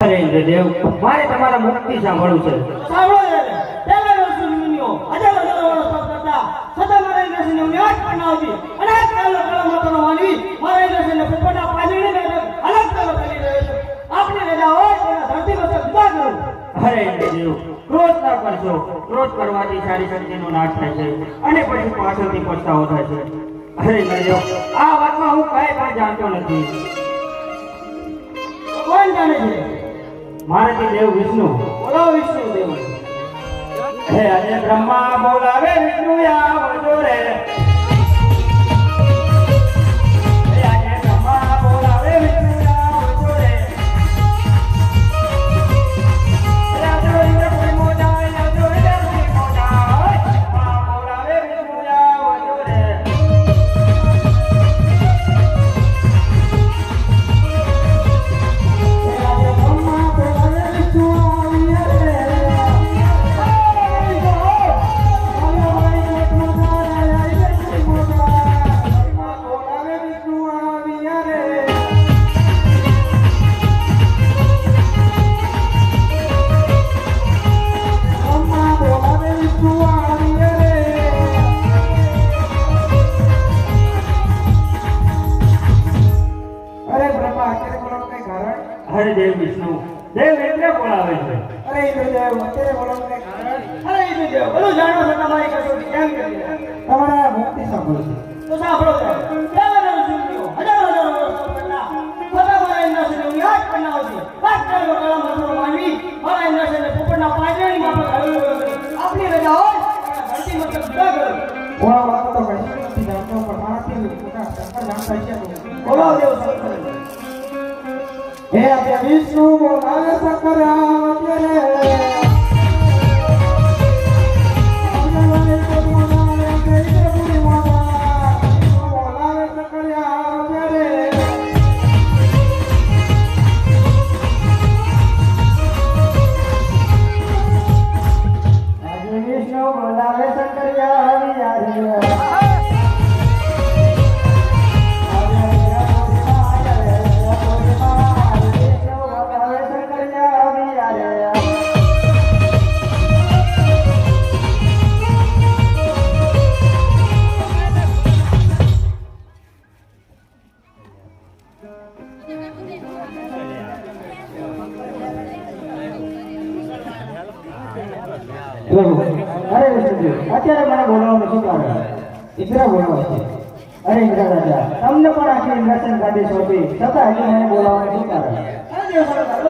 અરે ઇન્દ્રદેવ, મારે તમારા મુક્તિ સાંભળવું છે. સાંભળો યાર, પહેલા વર્ષ મુનિઓ હજારો વર્ષ કરતા સદા મારા ઇન્દ્રસિંહને ન્યાજ બનાવતી અને આ કાળનો કાળો માનવી મારા ઇન્દ્રસિંહને પોતાના પાણીને અલગ કાળો કરી રહ્યો છે. આપની રજા હોય તો ધરતી પર જુદા કરો. અરે ઇન્દ્રદેવ, ક્રોધ ના કરશો. ક્રોધ કરવાથી સારી શક્તિનો નાશ થાય છે અને પછી પાછળથી પછતાવો થાય છે. અરે ઇન્દ્રદેવ, આ વાતમાં હું કાંઈ પણ જાણતો નથી. કોણ જાણે છે? મારાથી દેવ વિષ્ણુ. બોલો વિષ્ણુ દેવ. હે આજે બ્રહ્મા બોલાવે વિષ્ણુ આવજો રે. હે આજે બ્રહ્મા બોલાવે વિષ્ણુ આવજો રે. હે આજે ઇન્દ્ર કોઈ મોજા આવજો રે, કોઈ મોજા. બ્રહ્મા બોલાવે વિષ્ણુ આવજો રે. અરે દેવ વિષ્ણુ, દેવ એટલે બોલાવે છે. અરે ઇન્દ્રદેવ, અત્યારે બોલાવવાનું કઈ કારણ? અરે ઇન્દ્રદેવ, બધું જાણો છો તમારી કસોટી કેમ કરી? તમારા મુક્તિ સાંભળો છે. તો સાંભળો યાર, પહેલા વર્ષ મુનિઓ હજારો વર્ષ કરતા સદા મારા ઇન્દ્રસિંહને ન્યાજ બનાવતી વાત કાળનો કાળો માનવી મારા ઇન્દ્રસિંહને પોતાના પાણીની માફક હળવો કરી. આપની રજા હોય તો ધરતી પર જુદા કરો. ઓળા વાતો તો કશું નથી જાણતો, પણ મારાથી મોટા શંકર જાણતા છે. બોલો દેવ શંકર. હે આજે વિષ્ણુ બોલાવે શંકર આવજે રે. અરે વિષ્ણુજી, અત્યારે મને બોલાવવાનું શું કારણ? ઇન્દ્ર બોલાવે છે. અરે ઇન્દ્ર રાજા, તમને પણ આખી ઇન્દ્રસન ગાદી સોંપી છતાં હજી મને બોલાવવાનું શું કારણ? અરે દેવ શંકર